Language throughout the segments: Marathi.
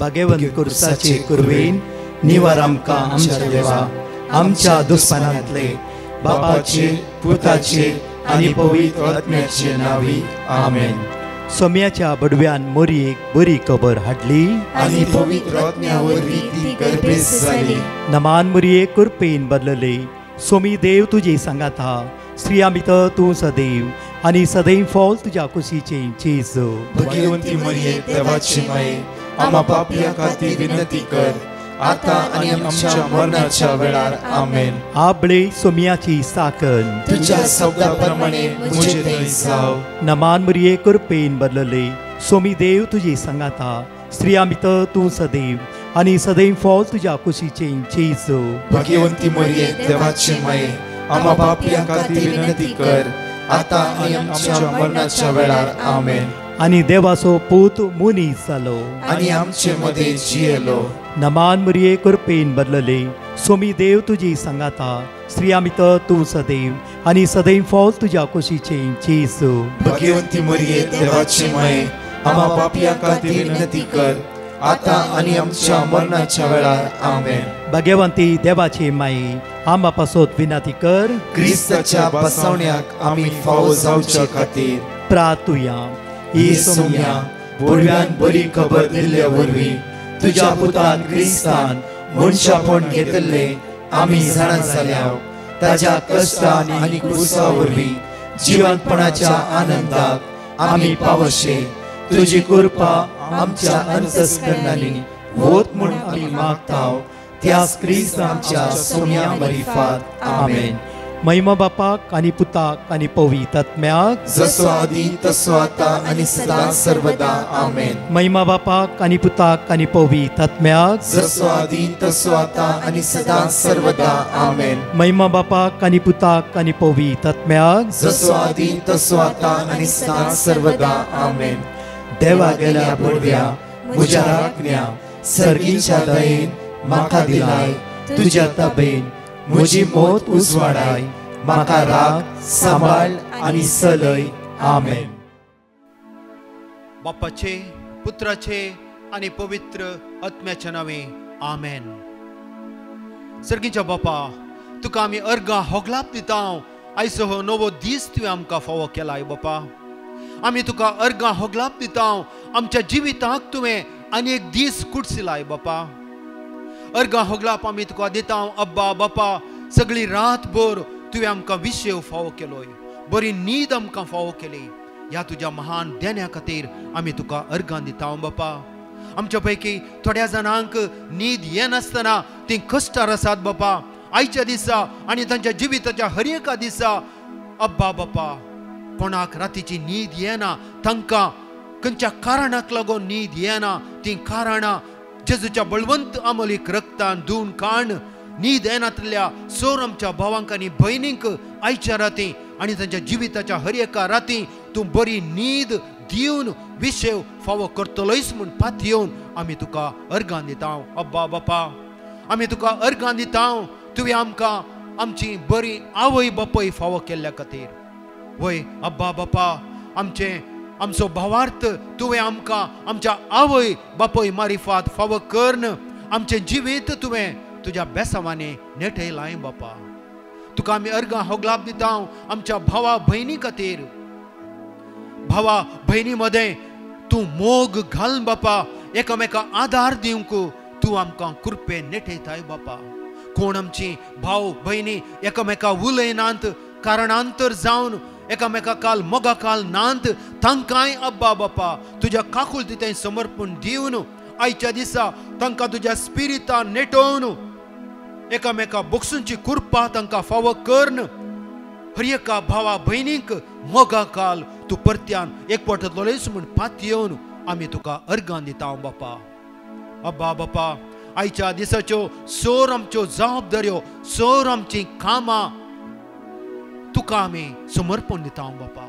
भगवंत कुर्साचे कुरवेन निवार आमकां आमच्या देवा आमच्या दुस्मनांतले बापाचे पुताचे आनी पवित्र आत्म्याचे नावी आमेन. सोम्याच्या बडव्यान मोरयेक बरी खबर हाडली आनी पवित्र आत्म्या वरवीं ती गर्भेस जाली. नमान मोरये कुरपेन बदलले. सोमी देव तुजे सांगात हा. स्त्रिया भितर तूं सदैव आनी सदैव फॉल तुज्या कुशीचे चेज. भगवंती मरिये देवाची माये आम्हा पापियां खातीर विनंती कर आता आनी आमच्या मरणाच्या वेळार आमेन. आबळे सोम्याची साकन तुझ्या शब्दाप्रमाणे मुझे थंय जाव. नमान मोरये कुरपेन बदलले. सोमी देव तुजे सांगात हा. स्त्रिया भितर तूं सदैव आनी सदैव फॉल तुज्या कुशीचे चेज. भगवंती मरिये देवाची माये आम्हा पापियां खातीर विनंती कर आता आनी आमच्या मरणाच्या वेळार आमेन. आनी देवाचो पूत मुनीस जालो आनी आमचे मदे जियेलो. नमान मोरये कुरपेन बदलले. सोमी देव तुजी सांगात हा. स्त्रिया भितर तूं सदैव आनी सदैव फॉल तुज्या कुशीचे चेज. भगवंती मरिये देवाची माये आम्हा पापियां खातीर विनंती कर आता आनी आमच्या मरणाच्या वेळार आमेन. भगवंती देवाचे माये आम्हा पासत विनंती कर. क्रिस्ताच्या बसवण्याक आमी फावो जावचे खातीर प्रार्थुया. ही सोम्या बडव्यान बरी खबर दिल्ल्या वरवीं तुज्या पुतान क्रिस्तान मनशापण घेतले आमी जाणा जाल्या. ताज्या कश्टान आनी क्रुसा वरवीं जिवंतपणाच्या आनंदाक आमी पावशे. तुजी कृपा आमच्या अंतस्करणांनी होत म्हूण आमी मागताव. त्याच क्रिस्त आमच्या सोम्या मरिफात आमेन. महिमा बापाक आनी पुताक आनी पवित्र आत्म्याक जसो आदी तसो आता आनी सदां सर्वदा आमेन. महिमा बापाक आनी पुताक आनी पवित्र आत्म्याक जसो आदी तसो आता आनी सदां सर्वदा आमेन. महिमा बापाक आनी पुताक आनी पवित्र आत्म्याक जसो आदी तसो आता आनी सदां सर्वदा आमेन. देवा गेल्या बडव्या म्हज्या राखण्या सर्गीच्या दयेन म्हाका दिलाय. तुज्या तबेन म्हजी मोत उजवाडाय. म्हाका राख सांबाळ आनी चलय. आमेन. बापाचे पुत्राचे आनी पवित्र आत्म्याच्या नावे आमेन. सर्गीच्या बापा तुका आमी अर्गां होगलाप दिता. आयचो हो नवो दीस तुवें आमकां फावो केलाय बापा. आमी तुका अर्गां होगलाप दिता. आमच्या जिविताक तुवें आनी एक दीस कुडसिलाय बापा. अर्गां होगलाप आमी तुका दिता. अब्बा बापा सगळी रातभर तुवें आमकां विशेव फावो केलोय. बरी न्हीद आमकां फावो केली. ह्या तुज्या महान देण्या खातीर आमी तुका अर्गां दिता बापा. आमच्या पैकी थोड्या जाणांक न्हीद येनासतना तीं कश्टार आसात बापा. आयच्या दिसा आनी तांच्या जिविताच्या हर एका दिसा अब्बा बापा कोणाक रातीची न्हीद येना. तांकां खंयच्या कारणाक लागून न्हीद येना. तीं कारणां जेजूच्या बळवंत अमलीक रक्तान धुवन काण न्हीद येनातल्या सोर आमच्या भावांक आनी भयणींक आयच्या राती आनी तांच्या जिविताच्या हर एका राती तूं बरी न्हीद दिवन विशेव फावो करतलोयस म्हूण पातयेवन आमी तुका अर्गां दिता. अब्बा बापा आमी तुका अर्गां दिता. तुवें आमकां आमची बरी आवय बापय फावो केल्ल्या खातीर. वय अब्बा बापा आमचो भावार्थ तुवें आमकां आमच्या आवय बापय मारिफात फावो करन आमचें जिवीत तुवें तुज्या बेसावांनी नेटयलाय बापा. तुका आमी अर्गां होगलाप दिता आमच्या भावा भयणी खातीर. भावा भयणी मदें तूं मोग घाल बापा. एकामेकाक आदार दिवंक तूं आमकां कृपेन नेटयताय बापा. कोण आमची भाव भयणी एकामेकाक उलयनात कारणांतर जावन एकामेकाकाल मोगाकाल नांत तांकांय अब्बा बापा तुज्या काकुलतीतें समर्पण दिवन आयच्या दिसा तांकां तुज्या स्पिरितान नेटोवन एकामेका बोगसूंची कृपा तांकां फावो करन. हर एका भावा भयणीक मोगाकाल तूं परत्यान एकवटतलोयस म्हूण पातयेवन आमी तुका अर्गां दिता बापा. अब्बा बापा आयच्या दिसाच्यो सोर आमच्यो जबाबदाऱ्यो सोर आमचीं कामां तुका आमी समर्पण दिता बापा.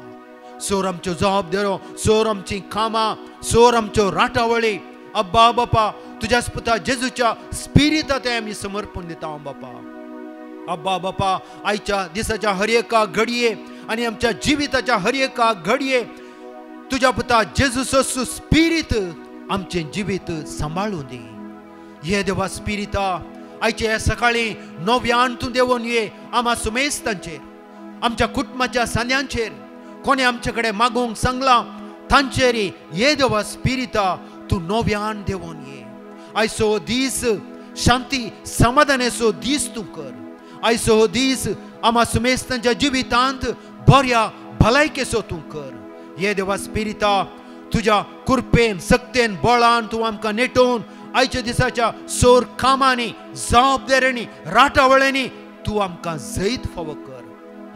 सोर आमच्यो जबाबदाऱ्यो सोर आमचीं कामां सोर आमच्यो राटावळी अब्बा बापा तुज्या पुता जेजूच्या स्पिरितांत आमी समर्पण दिता बापा. अब्बा बापा आयच्या दिसाच्या हर एका घडये आनी आमच्या जिविताच्या हर एका घडये तुज्या पुता जेजूचो स्पिरीत आमचे जिवीत सांभाळून दी. हे देवा स्पिरिता, आयचे ह्या सकाळी नव्यान तूं देवून ये आम्हा सुमेस्तांचेर, आमच्या कुटुंबाच्या सान्यांचेर. कोणी आमचे कडेन मागूंक सांगला तांचेरी हे देवा स्पिरिता तूं नव्यान देवून ये. आयचो दीस शांती समाधानाचो दीस तूं कर. आयचो दीस आम्हा सुमेस्तांच्या जिवितांत बऱ्या भलायकेचो तूं कर. हे देवा स्पिरिता, तुज्या कृपेन सक्तेन बळान तूं आमकां नेटोवन आयच्या दिसाच्या सोर कामांनी जबाबदाऱ्यांनी राटावळ्यांनी तूं आमकां जैत फावो कर.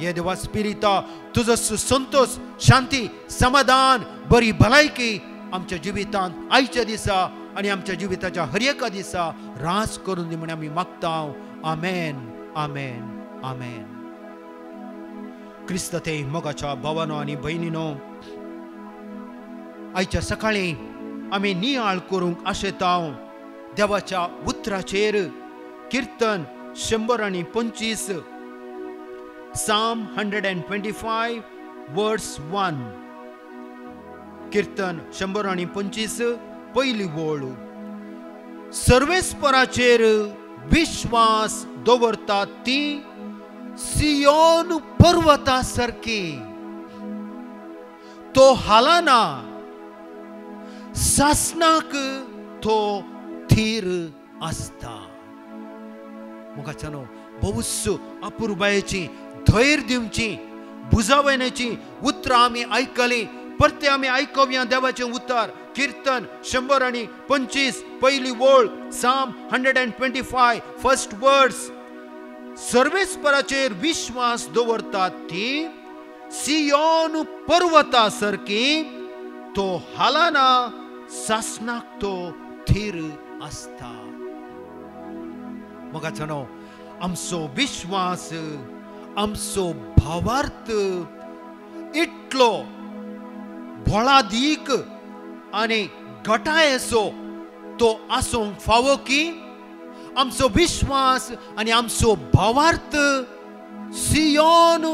हे देवा स्पिरिता, तुजो संतोष शांती समाधान बरी भलायकी आमच्या जिवितांत आयच्या दिसा आनी आमच्या जिविताच्या हर एका दिसा रास करून दी म्हण आमी मागतांव. आमेन, आमेन, आमेन. क्रिस्त ते मोगाच्या भावानो आनी भयणीनो, आयच्या सकाळी आमी नियाळ करूंक आशेतांव देवाच्या उतराचेर कीर्तन 125 Psalm 125 verse 1. कीर्तन 125 पहिली ओळ. सर्वेस्पराचेर विश्वास दवरतात ती सियोन पर्वता सारकी, तो हालाना, सासनाक तो थीर आसता. मुखाच्यानो बहुस अपुर्बायेची धैर्य दिवची बुजावण्याची उतरां आमी आयकली. परते आमी आयकूया देवाचें उतर. कीर्तन 125 पहिली ओळ. Psalm 125 फर्स्ट वर्स. सर्वेस्पराचेर विश्वास दवरतात ती सियोन पर्वता सारकी, तो हालाना, सासनाक तो थीर आसता. मोगाचनो आमचो विश्वास, आमचो भावार्थ इतलो भोळादीक आनी घटायेचो तो आसूंक फावो की आमचो विश्वास आनी आमचो भावार्थ सियोन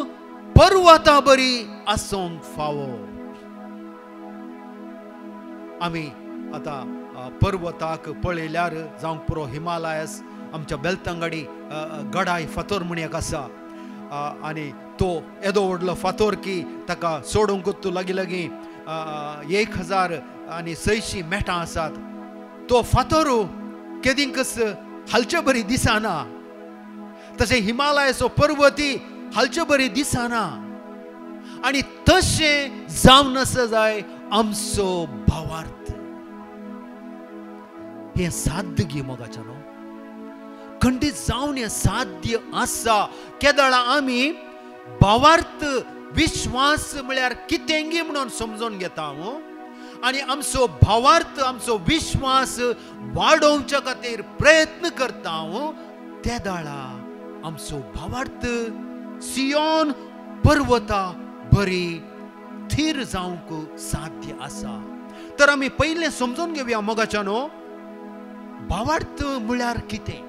पर्वता बरी आसूंक फावो. आमी आतां पर्वताक पळयल्यार जावं पुरो हिमालयस आमच्या बेलतंगडी गडाय फातोर म्हण एक आसा. आनी तो येदो व्हडलो फातोर की ताका सोडूंकूच लागीं लागीं 1600 मेटां आसात. तो फातोर केदींकच हालचे बरी दिसना. तशें हिमालयाचो पर्वती हालचे बरी दिसना. आनी तशें जावन आसा जाय आमचो भावार्थ. हें साध्य गे मोगाच्यानो, खंडीत जावन हें साध्य आसा. केदळा आमी भावार्थ विश्वास म्हळ्यार कितेंगी म्हणून समजून घेता आनी आमचो भावार्थ आमचो विश्वास वाडोवच्या खातीर प्रयत्न करता. त्या दाळा आमचो भावार्थ सियोन पर्वता बरी थीर जावंक साध्य आसा. तर आमी पयलें समजून घेवया मोगाच्यानो, भावार्थ म्हळ्यार कितें.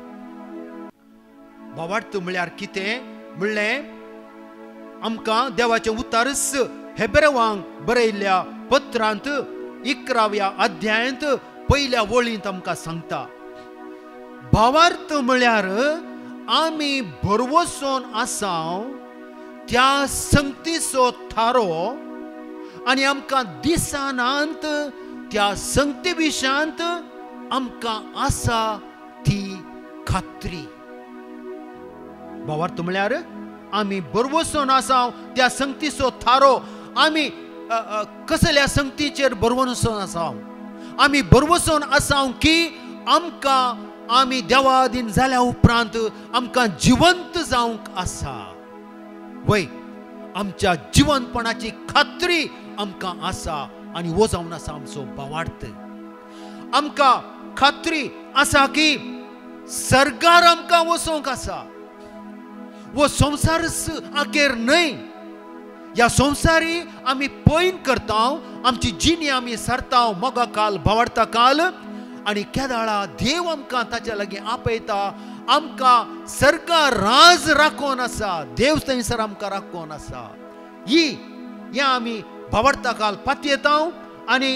भावार्थ म्हळ्यार कितें म्हणलें आमकां देवाचें उतारस हेब्रेवांक बरयल्ल्या पत्रांत 11व्या अध्यायांत पयल्या वळींत आमकां सांगता. भावार्थ म्हळ्यार आमी भरवोसोन आसाव त्या संगतीचो थारो आनी आमकां दिसानांत त्या संगती विशांत आमकां आसा ती खात्री. भावार्थ म्हळ्यार आमी बरवोसोन आसाव त्या संगतीचो थारो. आमी कसल्या संगतीचेर बरवोसोन आसाव. आमी बरवोसोन आसाव की आमकां आमी देवाधीन जाल्या उपरांत आमकां जिवंत जावंक आसा. वय आमच्या जिवंतपणाची खात्री आमकां आसा आनी हो जावन आसा आमचो भावार्थ. आमकां खात्री आसा की सर्गार आमकां वचोंक आसा. वो संसारच आखेर न्हय. ह्या संवसारी आमी पयन करता, आमची जिणी आमी सारता मोगा काल भावार्था काल. आनी केदाळा देव आमकां ताच्या लागीं आपयता. आमकां सर्गा राज राखोन आसा. देव थंयसर आमकां राखोन आसा. ही आमी भावार्था काल पातयेता. आनी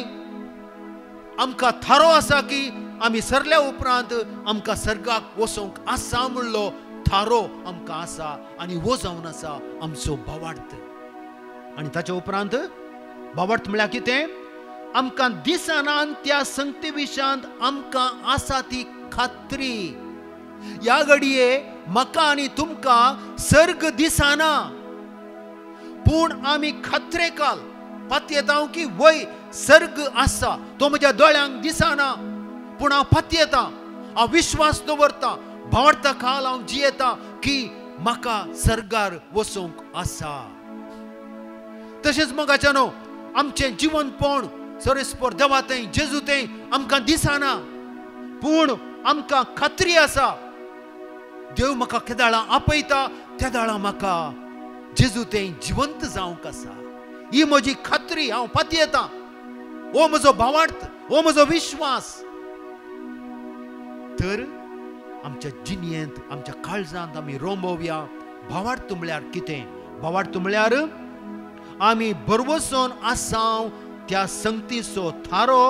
आमकां थारो आसा की आमी सरल्या उपरांत आमकां सर्गाक वचोंक आसा म्हणलो थारो आमकां आसा आनी वो जावन आसा आमचो भावार्थ. आनी ताच्या उपरांत भावार्थ म्हळ्यार कितें? आमकां दिसना त्या संगती विशांत आमकां आसा ती खात्री. ह्या घडये म्हाका आनी तुमकां सर्ग दिसना, पूण आमी खात्रेकाल पात येता की वय सर्ग आसा. तो म्हज्या दोळ्यांक दिसना पूण हांव पात येता, हांव विश्वास दवरता, भावार्था खाल हांव जियेता की म्हाका सर्गार वचोंक आसा. तशेंच मोगाच्या न्हू आमचें जिवनपण सरेस्पर देवा थंय जेजू थंय आमकां दिसना, पूण आमकां खात्री आसा. देव म्हाका केदाळा आपयता त्या दाळा म्हाका जेजू थंय जिवंत जावंक आसा. ही म्हजी खात्री, हांव पात येता. हो म्हजो भावार्थ, हो म्हजो विश्वास. तर आमच्या जिणेंत आमच्या काळजांत आमी रोंबोवया. भावार्थ म्हळ्यार कितें? भावार्थ म्हळ्यार आमी बरवसून आसाव त्या संगतीचो थारो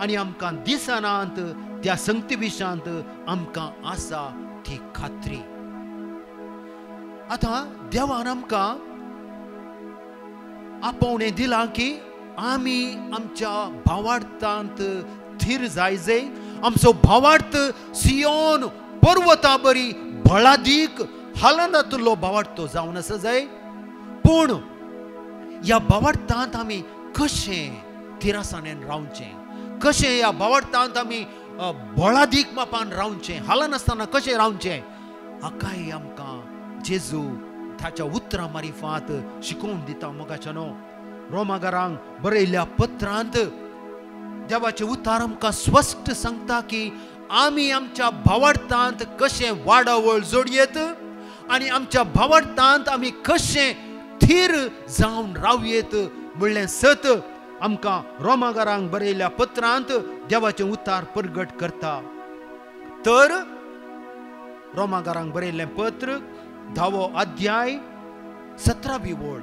आनी आमकां दिसनांत त्या संगती विशांत आमकां आसा ती खात्री. आतां देवान आमकां आपोवणें दिलां की आमी आमच्या भावार्थांत थीर जायजे. आमचो भावार्थ सियोन पर्वता बरी भळादीक हालनातलो भावार्थ तो जावन आसा जाय. पूण ह्या भावार्थांत आमी कशें थिरासानेन रावचें, कशें ह्या भावार्थांत आमी भळादीक मापान रावचें, हालनासतना कशें रावचें, हाकाय आमकां जेजू ताच्या उतरां मारिफात शिकोवन दिता. मोगाच्या न्हू रोमाकारांक बरयल्ल्या पत्रांत देवाचे उतार आमकां स्पश्ट सांगता की आमी आमच्या भावार्थांत कशें वाडावळ जोडयेत आनी आमच्या भावार्थांत आमी कशें थीर जावन रावयेत म्हणलें सत आमकां रोमाकारांक बरयल्ल्या पत्रांत देवाचे उतार प्रगट करता. तर रोमाकारांक बरयल्लें पत्र 10वो अध्याय 17वी ओळ.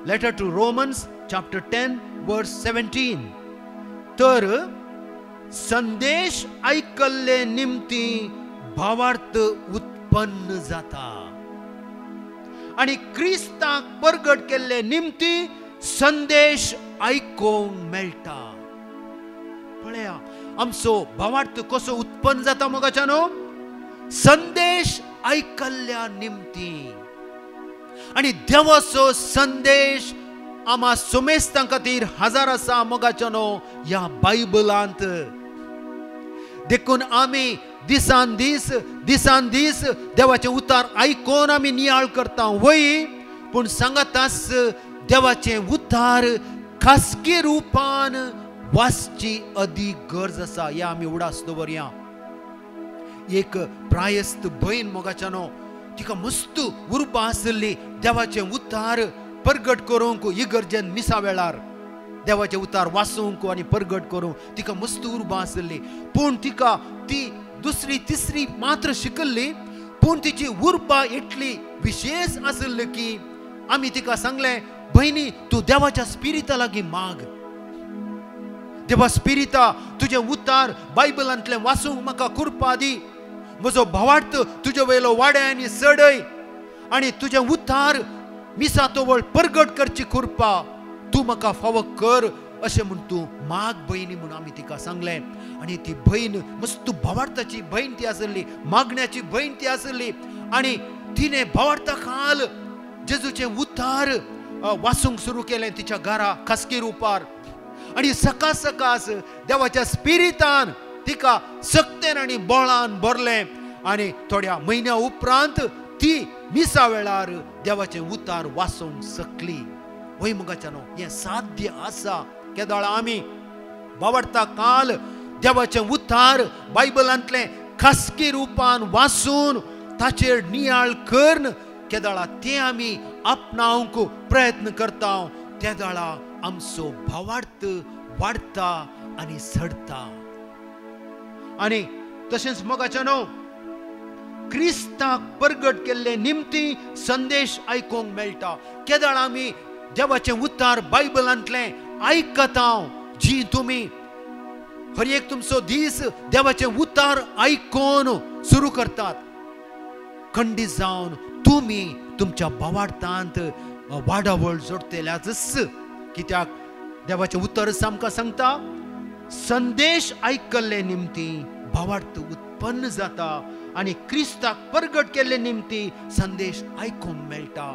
लेटर टू रोमन्स चॅप्टर 10 वर्स 17. तर संदेश ऐकल्ले निमती भावार्थ उत्पन्न जाता आणि क्रिस्ताक प्रगट केल्ले निमती संदेश ऐकोंक मेळटा. पळया आमचो भावार्थ कसो उत्पन्न जाता मोगाच्या न्हू? संदेश ऐकल्ल्या निमती. आणि देवाचो संदेश आम्हा सोमेस्तां खातीर हजार आसा मोगाच्या न्हू ह्या बायबलांत. देखून आमी दिसान दीस देवाचे उतार आयकोन आमी नियाळ करता वय, पूण सांगातास देवाचे उतार खासगी रुपान वाचची अदीक गरज आसा. हे आमी उडास दवरया. एक प्रायस्त भयण मोगाच्या न्हू तिका मस्त उर्बा आसली देवाचे उतार प्रगट करूंक इगर्जेन मिसा वेळार देवाचे उतार वाचूंक आनी प्रगट करूंक तिका मस्त उर्बा आसली. पूण तिका ती दुसरी तिसरी मात्र शिकल्ली, पूण तिची उर्बा इतली विशेष आसली की आमी तिका सांगलें भयणी तूं देवाच्या स्पिरिता लागीं माग. देवा स्पिरिता तुजें उतार बायबलांतलें वाचूंक म्हाका कृपा दी. म्हजो भावार्थ तुजे वयलो वाडय आनी चडय आनी तुजें उतार मिसा तोवळ प्रगट करची कृपा तूं म्हाका फावो कर अशें म्हूण तूं माग भयणी म्हूण आमी तिका सांगलें. आनी ती भयण मस्त भावार्थाची भयण ती आसली, मागण्याची भयण ती आसली. आनी तिणें भावार्था खाल जेजूचें उतार वाचूंक सुरू केलें तिच्या घरा खासगी रुपार. आनी सकास देवाच्या स्पिरितान तिका सक्तेन आनी बळान भरलें. आनी थोड्या म्हयन्या उपरांत ती मिसा वेळार देवाचें उतार वाचूंक शकली. वय मुगाच्या न्हू हें साध्य आसा. केदाळ आमी भावार्था काल देवाचें उतार बायबलांतलें खासगी रुपान वाचून ताचेर नियाळ करन केदाळा तें आमी आपणावंक प्रयत्न करता. तेदाळा आमचो भावार्थ वाडटा आनी सडटा. आनी तशेंच मोगाच्या न्हू क्रिस्ताक प्रगट केल्ले निमती संदेश आयकोंक मेळटा. केदाळ आमी देवाचें उतार बायबलांतलें आयकता जी तुमी हर एक तुमचो दीस देवाचे उतार आयकोन सुरू करतात. खंडीत जावन तुम्ही तुमच्या भावार्थांत वाडावळ जोडतेल्याच. कित्याक देवाचे उतर आमकां सांगता संदेश आयकल्ले निमती भावार्थ उत्पन्न जाता आणि क्रिस्ताक परगट केल्ले निमती संदेश आयकूंक मेळटा.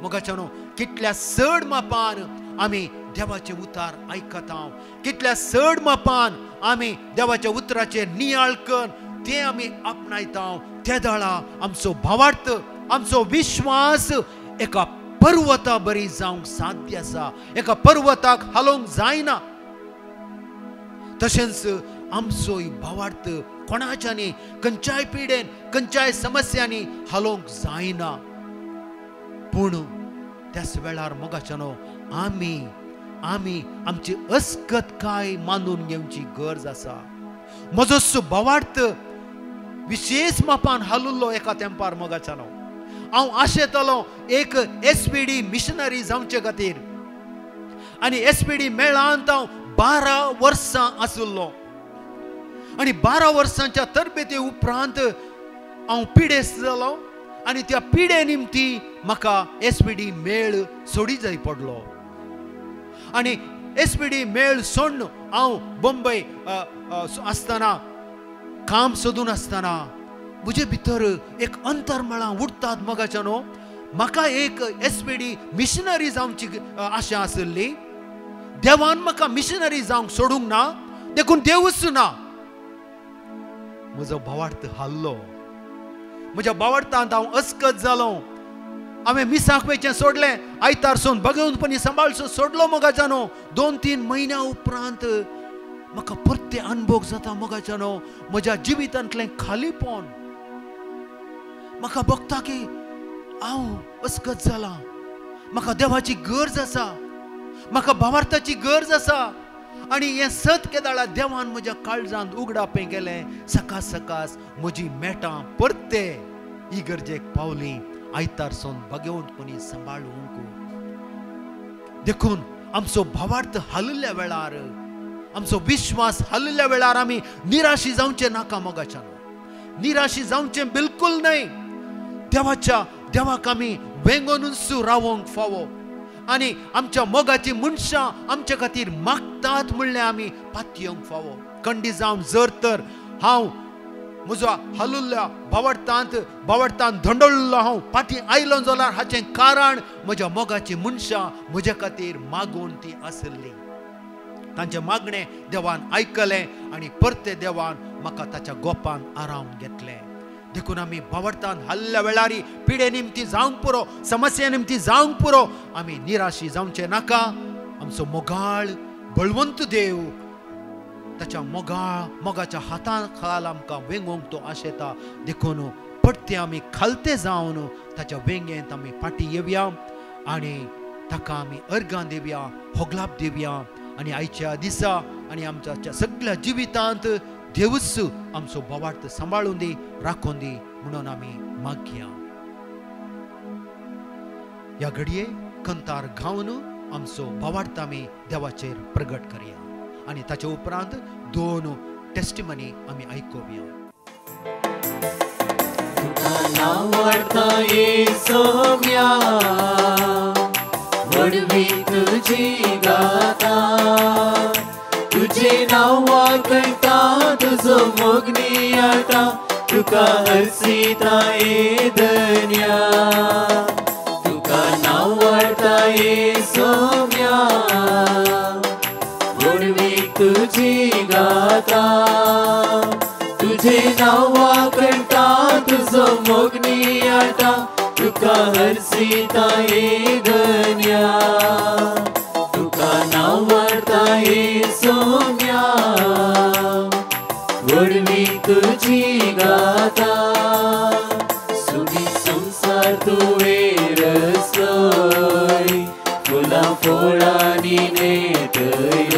मोगाच्यानो कितल्या चड मापान आमी देवाचे उतार आयकता, कितल्या चड मापान आमी देवाच्या उतराचेर नियाळ करून ते आमी आपणायता. त्या दाळा आमचो भावार्थ, आमचो विश्वास एका पर्वता बरी जावंक साध्य आसा, एका पर्वताक हालोवंक जायना. तशेंच आमचो भावार्थ कोणाच्यानी खंयच्याय पिडेन खंयच्याय समस्यांनी हालोवंक जायना. पूण त्याच वेळार मोगाच्यानो आमी आमची अस्कतकाय मानून घेवची गरज आसा. म्हजो भावार्थ विशेष मापान हालुल्लो एका तेंपार मोगाच्यानो. हांव आशेतालो एक SPD मिशनरी जावचे खातीर आनी SPD मेळांत हांव 12 वर्सां आसुल्लो आनी 12 वर्सांच्या तरबेती उपरांत हांव पिडेस्त जालो आनी त्या पिडे निमती म्हाका SPD मेळ सोडी जाय पडलो. आनी SPD मेळ सोडून हांव बंबय आसतना काम सोदून आसतना म्हजे भितर एक अंतर्मळां उठतात मोगाच्यानो. म्हाका एक SPD मिशनरी जावची आशा आसली. देवान म्हाका मिशनरी जावंक सोडूंक ना, देखून देवूच ना. म्हजो भावार्थ हाल्लो. म्हज्या भावार्थांत हांव अस्कत जालो. हांवें मिसाकवेचें सोडलें, आयतारसून भगवंतपणी सांबाळसून सोडलो मोगाच्यानो. 2-3 म्हयन्या उपरांत म्हाका परते अनुभव जाता मोगाच्यानो म्हज्या जिवितांतलें खालीपण. म्हाका बगता की हांव अस्कत जाला. म्हाका देवाची गरज आसा, म्हाका भावार्थाची गरज आसा. आनी हें सत्य दाळा देवान म्हज्या काळजांत उगडापें केलें. सकास सकास म्हजी मेटां परते इगर्जेक पावलीं. आयतारसून भगवंतपणी सांबाळूंक. देखून आमचो भावार्थ हालल्या वेळार, आमचो विश्वास हालल्या वेळार आमी निराशी जावचे नाका मोगाच्यानो. निराशी जावचें बिलकुल न्हय. देवाक आमी वेंगोनूच रावोंक फावो आनी आमच्या मोगाची मनशां आमचे खातीर मागतात म्हणलें आमी पातयेवंक फावो. खंडी जावन जर तर हांव म्हजो हालुल्ल्या भावार्थांत धंडोळिल्लो हांव फाटीं आयलो जाल्यार हाचें कारण म्हज्या मोगाची मनशां म्हजे खातीर मागून ती आसली. तांचें मागणें देवान आयकलें आनी परते देवान म्हाका ताच्या गोपान आरावन घेतलें. देखून आमी भावार्थांत हाल्ल्या वेळारी पिडे निमती जावंक पुरो, समस्या निमती जावंक पुरो आमी निराशी जावचे नाका. आमचो मोगाळ बळवंत देव ताच्या मोगाच्या हातां खाल आमकां वेंगोवंक तो आशेता. देखून परते आमी खालते जावन ताच्या वेंगेंत आमी फाटीं येवया आनी ताका आमी अर्गां दिवया, होगलाप दिवया. आनी आयच्या दिसा आनी आमच्या सगळ्या जिवितांत देवूच आमचो भावार्थ सांबाळून दी, राखून दी म्हणून आमी मागया. ह्या घडये कंतार गावन आमचो भावार्थ आमी देवाचेर प्रगट करया आनी ताचे उपरांत 2 टेस्टिमनी आमी आयकुया. तुका नावाडता येसोव्या, वडवी तुजी गाता. तुझे नावा करता तुझो मोगनी आटा. तुका हरसीता येदन्या. तुका नावाडता येसोव्या, वडवी तुजी गाता. तुझे नावा करता तुझो मोगनी आटा. तुका हरसीता येदन्या. तुका नावाडता येसोव्या, वडवी तुजी गाता. सुगी संसार तुवें रचलोय, फुलां फळांनी नेटय.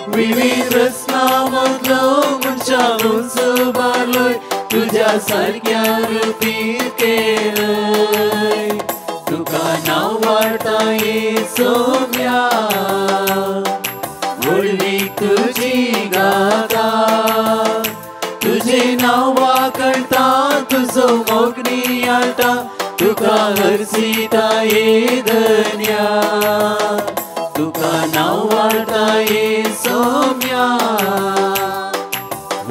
विविध रचना मदलो मनशां उंच बारलोय, तुज्या सारक्या रुपीत केलय. तुका नावाडता येसोव्या, वडवी तुजी तुजो मोगनी आटा तुका हरसिता ये धन्या तुका नाव वाळटा ये सोम्या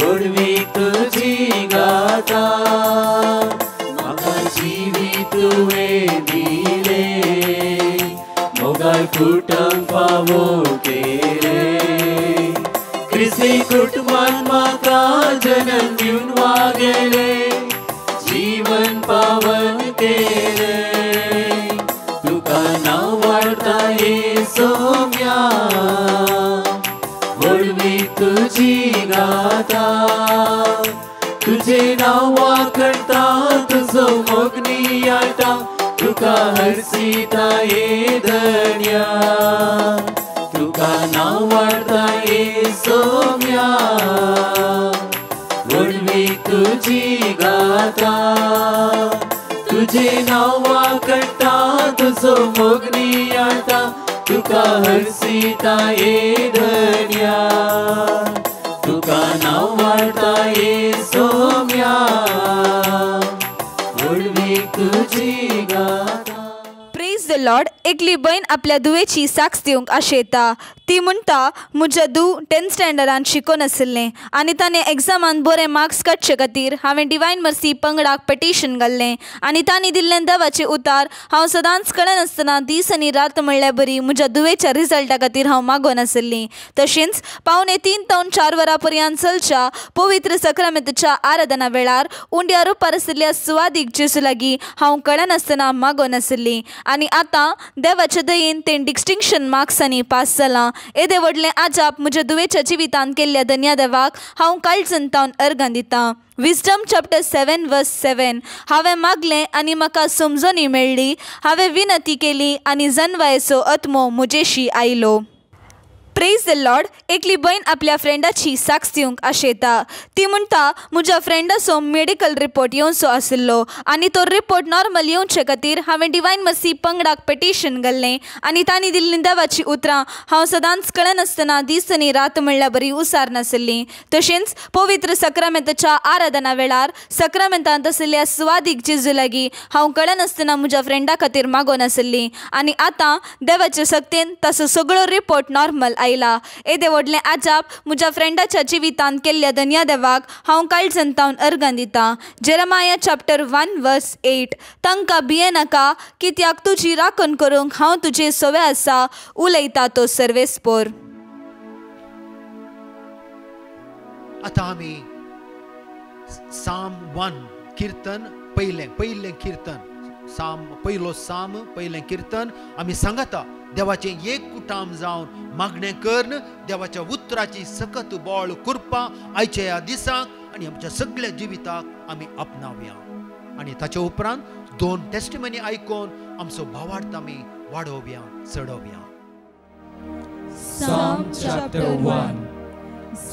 गोडवी तुझी गाता म्हाका जिवी तुवें दिले मोगाळ कुटुंब फावो केले क्रिस्ती कुटुंबान म्हाका जन्म दिवन वागले जीवन पावन केले तुका नाव वाळटा ये सोम्या गोडवी तुझी गाता तुझे नाव वाकडटा तुजो मोगनी आटा तुका हरसिता ये धन्या तुका नाव वाळटा ये सोम्या गोडवी तुझी गाता तुझे नाव वाकडटा तुजो मोगनी आटा तुका हरसिता ये धन्या तुका नाव वाळटा ये सोम्या गोडवी तुझी गाता. Praise the Lord. एकली बहीण आपल्या दुवेची साक्ष दिवंक आशेता. ती म्हणटा म्हज्या धूव 10th स्टँडर्डान शिकोन आशिल्लें आनी ताणें एग्जामान बरे मार्क्स काडचे खातीर हांवें डिवायन मर्सी पंगडाक पेटिशन घाल्लें आनी तांणी दिल्लें देवाचें उतार हांव सदांच कळनासतना दीस आनी रात म्हणल्यार बरी म्हज्या दुवेच्या रिजल्टा खातीर हांव मागोन आशिल्लीं. तशेंच 3:15 ते 4 वरां पर्यंत चलच्या पवित्र सक्रामेंताच्या आराधना वेळार उंड्या रुपार आशिल्ल्या सुवादीक जेजू लागीं हांव कळनासतना मागोन आशिल्लीं आनी आतां देवाच्या दयेन तें डिस्टिंक्शन मार्क्सांनी पास जालां. येदे व्हडलें आजाप म्हज्या दुवेच्या जिवितांत केल्ल्या धन्या देवाक हांव काळजंतावन अर्गां दितां. Wisdom chapter 7:7. हांवें मागलें आनी म्हाका समजोनी मेळ्ळी. हांवें विनंती केली आनी जन्वायेचो आत्मो म्हजेशी आयलो. Praise the Lord. एकली बहीण आपल्या फ्रेंडाची साक्ष दिवंक आशेता. ती म्हणटा म्हज्या फ्रेंडाचो मेडिकल रिपोर्ट येवचो आशिल्लो आनी तो रिपोर्ट नॉर्मल येवचे खातीर हांवें डिवायन मर्सी पंगडाक पेटिशन घाल्लें आनी तांणी दिल्लीं देवाची उतरां हांव सदांच कळनासतना दीस आनी रात म्हणल्यार बरी उसार नाशिल्लीं. तशेंच पवित्र सक्रामेंताच्या आराधना वेळार सक्रामेंतांत आशिल्ल्या सुवादीक जेजू लागीं हांव कळनासतना म्हज्या फ्रेंडा खातीर मागोन आशिल्लीं आनी आतां देवाचे सक्तेन ताचो सगळो रिपोर्ट नॉर्मल आयला. येदे व्हडलें आजाप म्हज्या फ्रेंडाच्या जिवितांत केल्ल्या धन्या देवाक हांव काळजंतावन अर्गां दितां. Jeremiah chapter 1:8. तांकां भियेनाका कित्याक तुजी राखण करूंक हांव तुजे सोवे आसा उलयता तो सर्वेस्पोर. आतां आमी साम 1 किर्तन पयलें किर्तन पयलें किर्तन आमी सांगता देवाचें एक कुटाम जावन मागणें करन देवाच्या उतराची सकत बोळ करपा आयच्या ह्या दिसाक आनी आमच्या सगळ्या जिविताक आमी आपणावया. आनी ताच्या उपरांत 2 टेस्टिमनी आयकोन आमचो भावार्थ आमी वाडोवया चडोवया. Psalm chapter 1.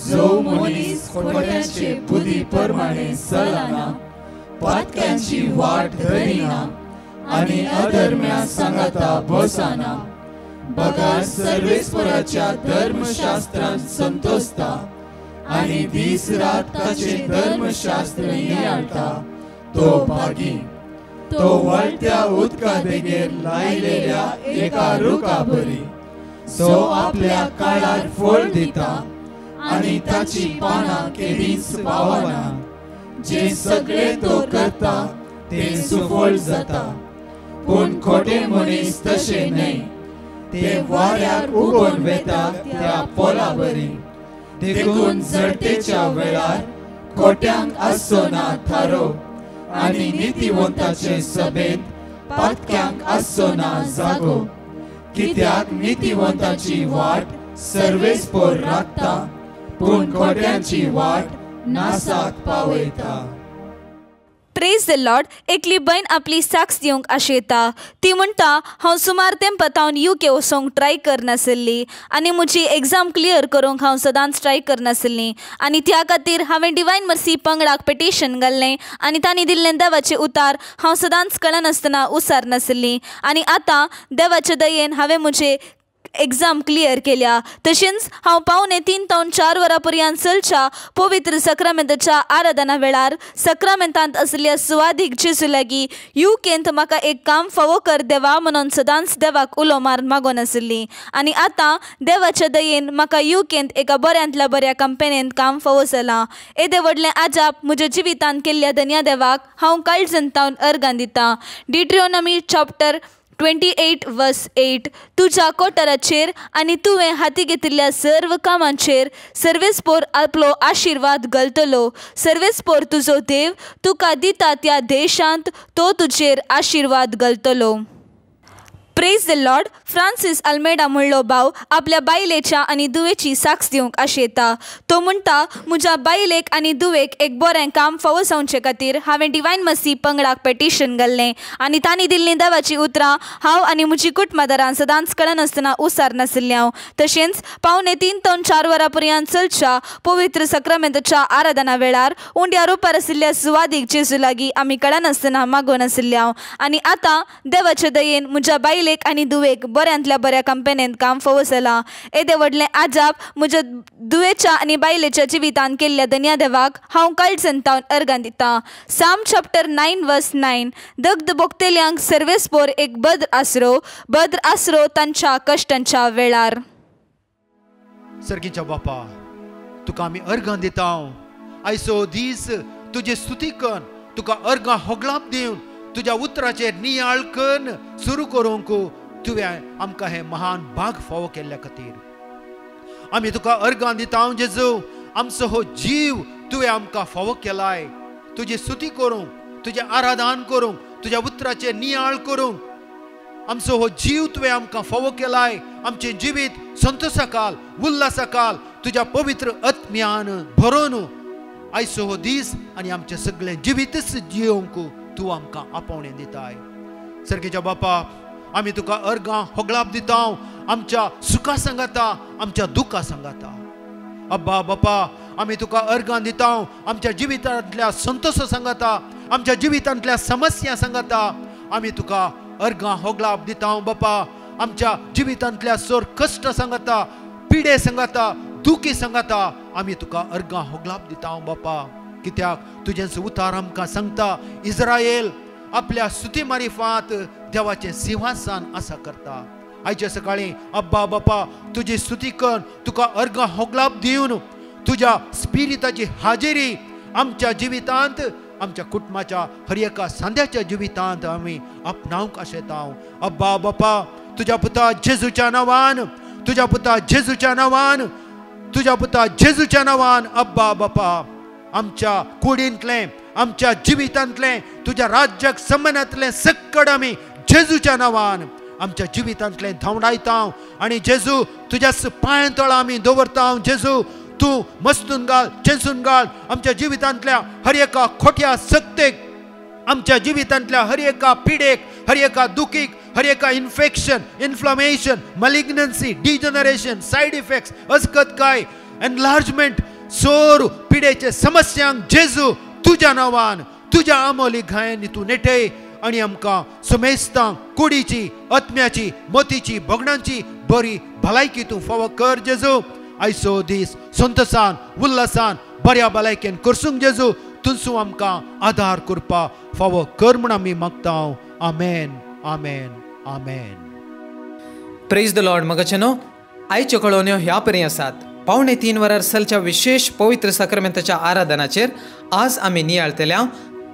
जो मनीस खोट्याचे बुद्धी प्रमाणे चलना पातक्यांची वाट धरिना आनी अधर्म्या सांगाता बसना बगार सर्वेस्पराच्या धर्मशास्त्रांत संतोषता आनी दीस रात ताचे धर्मशास्त्र नियाळटा तो भागी. तो वळत्या उदका देगेर लायलेल्या एका रुखा बरी तो आपल्या काळार फळ दिता आनी ताची पानां केदींच पावना. जे सगळे तो करता ते सुफळ जाता पूण खोटे मनीस तशे न्हय. ते वाऱ्यार उगोन वेता त्या पोला बरी देखून जडतेच्या वेळार खोट्यांक आसचो ना थारो आनी नितीवंताचे सभेत पातक्यांक आसचो ना जागो. कित्याक नितीवंताची वाट सर्वेस्पोर राखता पूण खोट्यांची वाट नासाक पावयता. Praise the Lord. एकली बहीण आपली साक्ष दिवंक आशेता. ती म्हणटा हांव सुमार तेंपातावन UK वचोंक ट्राय करनाशिल्ली आनी म्हजी एग्जाम क्लियर करूंक हांव सदांच ट्राय करनाशिल्ली आनी त्या खातीर हांवें डिवायन मर्सी पंगडाक पेटिशन घाल्लें आनी तांणी दिल्लें देवाचें उतार हांव सदांच कळनासतना उसार नाशिल्ली आनी आतां देवाच्या दयेन हांवें म्हजें एग्जाम क्लियर केल्या. तशेंच हांव 3:15 ते 4 वरां पर्यंत चलच्या पवित्र सक्रामेंताच्या आराधना वेळार सक्रामेंतांत असलेल्या सुवादीक जेजू लागीं UKंत म्हाका एक काम फावो कर देवा म्हणून सदांच देवाक उलो मारून मागोन आशिल्ली. आनी आतां देवाच्या दयेन म्हाका UKंत एका बऱ्यांतल्या बऱ्या कंपनींत काम फावो जालां. येदे व्हडलें आजाप म्हज्या जिवितांत केल्ल्या धन्या देवाक हांव काळजंतावन अर्गां दितां. डिट्रोनॉमी चॅप्टर 28 वर्स 8. तुज्या कोठाराचेर आनी तुवें हाती घेतिल्ल्या सर्व कामांचेर सर्वेस्पोर आपलो आशिर्वाद घालतलो. सर्वेस्पोर तुजो देव तुका दिता त्या देशांत तो तुजेर आशिर्वाद घालतलो. Praise the Lord. Francis Almeida म्हणलो भाव आपल्या बायलेच्या आनी दुवेची साक्ष दिवंक आशेता. तो म्हणटा, म्हज्या बायलेक आनी दुवेक एक बरें काम फावो जावचे खातीर हांवें डिवायन मसी पंगडाक पेटिशन घाल्लें आनी तांणी दिल्लीं देवाची उतरां हांव आनी म्हजी कुटुंबादारां सदांच कळनासतना उसार नाशिल्लें हांव. तशेंच 3:15 ते 4 वरां पर्यंत चलच्या पवित्र सक्रामेंताच्या आराधना वेळार उंड्या रुपार आशिल्ल्या सुवादीक जेजू लागीं आमी कळनासतना मागोन आशिल्लें हांव. आनी आतां देवाच्या दयेन म्हज्या बायलेक आनी दुवेक बऱ्यांतल्या बऱ्या कंपनींत काम फावो जालां. येदे व्हडलें आजाप म्हज्या दुवेच्या आनी बायलेच्या जिवितांत केल्ल्या धन्या देवाक हांव काळजंतावन अर्गां दितां. साम चॅप्टर 9 वर्स 9. दग्ध भोगतेल्यांक सर्वेस्पोर एक भद्र आसरो तांच्या कश्टांच्या वेळार. सर्गीच्या बापा, तुका आमी अर्गां दिता. आयचो दीस तुजे स्तुती करून तुका अर्गां होगलाप दिवन तुज्या उतराचेर नियाळ करून सुरू करूंक तुवें आमकां हे महान भाग फावो केल्ल्या खातीर आमी तुका अर्गां दिता. जेजू, आमचो हो जीव तुवें आमकां फावो केलाय. तुजी स्तुती करूंक, तुजें आराधन करूंक, तुज्या उतराचेर नियाळ करूंक आमचो हो जीव तुवें आमकां फावो केलाय. आमचें जिवीत संतोशाकाल उल्हासाकाल तुज्या पवित्र आत्म्यान भरून आयचो हो दीस आनी आमचें सगळें जिवीतच जियोंक तूं आमकां आपोवणें दिताय. सर्गेच्या बापा, आमी तुका अर्गां होगलाप दिता. आमच्या सुखा सांगाता, आमच्या दुखा सांगाता. अब्बा बापा, आमी तुका अर्गां दिता. आमच्या जिवितांतल्या संतोश सांगाता, आमच्या जिवितांतल्या समस्या सांगाता. आमी तुका अर्गां होगलाप दिता बापा. आमच्या जिवितांतल्या सोर कश्ट सांगाता, पिडे सांगाता, दुखी सांगाता. आमी तुका अर्गां होगलाप दिता बापा. कित्याक तुजें उतार आमकां सांगता, इस्रायल आपल्या स्तुती मारिफात देवाचें सिंहासन आसा करता. आयच्या सकाळीं अब्बा बापा तुजी स्तुती कर, तुका अर्गां होगलाप दिवन तुज्या स्पिरिताची हाजेरी आमच्या जिवितांत, आमच्या कुटुंबाच्या हर एका सांद्याच्या जिवितांत आमी आपणावंक आशेता. अब्बा बापा, तुज्या पुता जेजूच्या नांवान, तुज्या पुता जेजूच्या नांवान, तुज्या पुता जेजूच्या नांवान अब्बा बापा, आमच्या कुडींतलें, आमच्या जिवितांतलें, तुज्या राज्याक संबंदांतलें सक्कड आमी जेजूच्या नांवान आमच्या जिवितांतलें धांवडायता. आनी जेजू तुज्या पांयां तळा आमी दवरता. जेजू तूं मस्तून घाल, चेंसून घाल आमच्या जिवितांतल्या हर एका खोट्या सक्तेक, आमच्या जिवितांतल्या हर एका पिडेक, हर एका दुखीक, हर एका infection, inflammation, malignancy, degeneration, side effects, अस्कतकाय, एनलार्जमेंट, सोर पिडेचे समस्यांक जेजू तुज्या नांवान, तुज्या आमोली घायेन तूं नेटय आनी आमकां सुमेस्तांक कुडीची, आत्म्याची, मोतीची, भोगणांची बरी भलायकी तूं फावो कर. जेजू आयचो दीस संतोशान उल्हासान बऱ्या भलायकेन करसूंक जेजू तुजो आमकां आदार करपा फावो कर म्हूण आमी मागता. Amen, amen, amen. Praise the lord. मगचेनो आयच्यो कळोवण्यो ह्या परी आसात. 3:15 वरार चलच्या विशेष पवित्र सक्रामेंताच्या आराधनाचेर आज आमी नियाळतल्या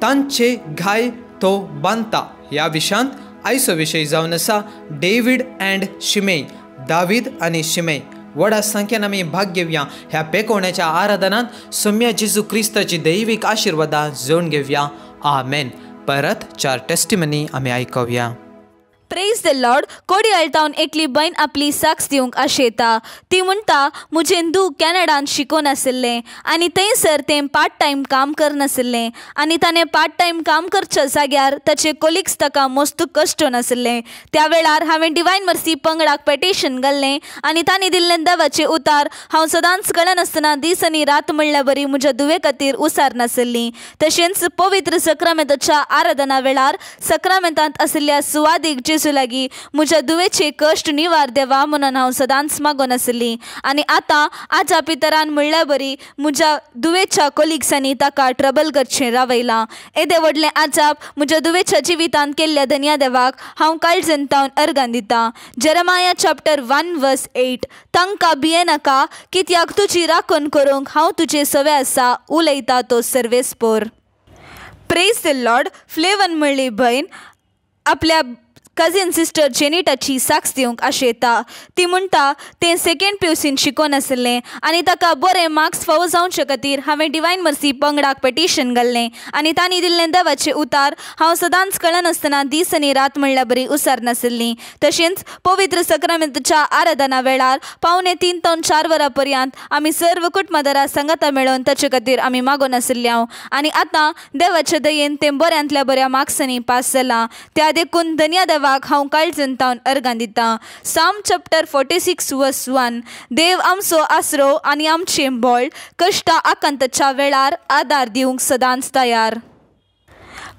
तांचे घाय तो बांदता ह्या विशयांत आयचो विशय जावन आसा डेव्हिड अँड शिमेय, दावीद आनी शिमेय. व्हडा संख्येन आमी भाग घेवया ह्या पेकोवण्याच्या आराधनांत. सोम्या जेजू क्रिस्ताची दैवीक आशिर्वादां जोडून घेवया. आमेन. परत 4 टेस्टिमनी आमी आयकवया. Praise the Lord. कोडी आयतावन एकली बहीण आपली साक्ष दिवंक आशेता. ती म्हणटा, म्हजें धूव कॅनडांत शिकोवन आशिल्लें आनी थंयसर तें पार्ट टायम काम करनाशिल्लें आनी ताणें पार्ट टायम काम करच्या जाग्यार ताचे कोलिग्स ताका मस्त कश्टोवन आशिल्लें. त्या वेळार हांवें डिवायन मर्सी पंगडाक पेटिशन घाल्लें आनी तांणी दिल्लें देवाचें उतार हांव सदांच कळनासतना दीस आनी रात म्हणल्या बरी म्हज्या दुवे खातीर उसार नाशिल्लीं. तशेंच पवित्र सक्रामेंताच्या आराधना वेळार सक्रामेंतांत आशिल्ल्या सुवादीक जेजू लागीं म्हज्या दुवेचे कश्ट निवार देवा म्हणून हांव सदांच मागून आसली. आनी आतां आजा पितरान म्हणल्या बरी म्हज्या दुवेच्या कोलिग्सांनी ताका ट्रबल करचें रावयलां. येदे व्हडलें आजाप म्हज्या दुवेच्या जिवितांत केल्ल्या धन्या देवाक हांव काळजेन तावन अर्गां दितां. जेरेमाया चॅप्टर 1:8 तांकां भियेनाका, कित्याक तुजी राखण करूंक हांव तुजे सवे आसा, उलयता तो सर्वेस्पोर. Praise the lord. फ्लेवन म्हणली भयण आपल्या कझिन सिस्टर जेनिटाची साक्स दिवंक आशेता. ती म्हणटा तें सेकेंड PUCन शिकोवन आसलें आनी ताका बरे मार्क्स फावो जावचे खातीर हांवें डिवायन मर्सी पंगडाक पेटिशन घाल्लें आनी तांणी दिल्लें देवाचें उतार हांव सदांच कळनासतना दीस आनी रात म्हणल्या बरी उसार नासली. तशेंच पवित्र सक्रामेंताच्या आराधना वेळार 3:15 ते 4 वरां पर्यंत आमी सर्व कुटुंबादारां सांगाता मेळोवन ताचे खातीर आमी मागून आशिल्ल्या. आनी आतां देवाच्या दयेन तें बऱ्यांतल्या बऱ्या मार्क्सांनी पास जालां. त्या देखून धन्या देवाक हांव काळजेन तावन अर्गां दितां. साम चॅप्टर 46:1 देव आमचो आसरो आनी आमचें बळ, कश्टा आकांताच्या वेळार आदार दिवंक सदांच तयार.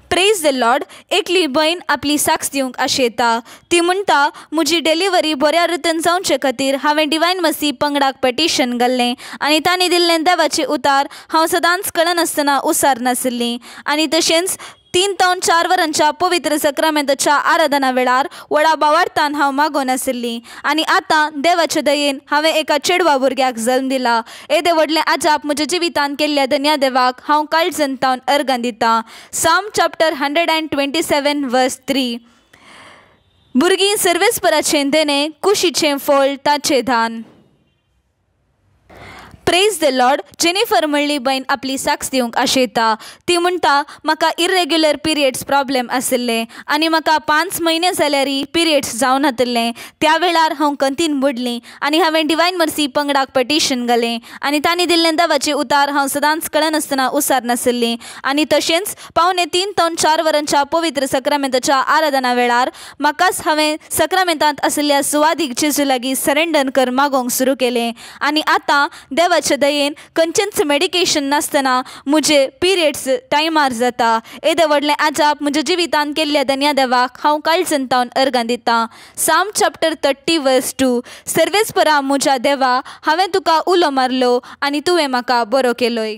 Praise the Lord. एकली भयण आपली साक्स दिवंक आशेता. ती म्हणटा म्हजी डिलिव्हरी बऱ्या रितीन जावचे खातीर हांवें डिवायन मर्सी पंगडाक पेटिशन घाल्लें आनी तांणी दिल्लें देवाचें उतार हांव सदांच कळनासतना उसार नासली. आनी तशेंच 3 ते 4 वरांच्या पवित्र सक्रामेंताच्या आराधना वेळार व्हडा भावार्थान हांव मागून आसली. आनी आतां देवाच्या दयेन हांवें एका चेडवा भुरग्याक जल्म दिला. येदे व्हडलें आजाप म्हज्या जिवितांत केल्ल्या धन्या देवाक हांव काळजेन तावन अर्गां दितां. साम चॅप्टर 127:3 भुरगीं सर्वेस्पराचें देणें, कुशीचें फळ ताचें धान. Praise the Lord. जेनिफर म्हणली भयण आपली साक्स दिवंक आशेता. ती म्हणटा म्हाका इरेग्युलर पिरियड्स प्रॉब्लेम आशिल्ले आनी म्हाका 5 म्हयने जाल्यारय पिरियड्स जावं नासलें. त्या वेळार हांव कंतीन बुडलीं आनी हांवें डिवायन मर्सी पंगडाक पेटिशन घालें आनी तांणी दिल्लें देवाचें उतार हांव सदांच कळनासतना उसार नासली. आनी तशेंच 3:15 ते 4 वरांच्या पवित्र सक्रामेंताच्या आराधना वेळार म्हाकाच हांवें सक्रामेंतांत आशिल्ल्या सुवादीक जेजू लागीं सरेंडर कर मागोवंक सुरू केलें. आनी आतां देवाच्या दयेन खंयचेंच मेडिकेशन नासतना म्हजे पिरियड्स टायमार जाता. येदे व्हडलें आजाप म्हज्या जिवितांत केल्ल्या धन्या देवाक हांव काळजेन तावन अर्गां दितां. साम चॅप्टर 30:2 सर्वेस्परा म्हज्या देवा, हांवें तुका उलो मारलो आनी तुवें म्हाका बरो केलोय.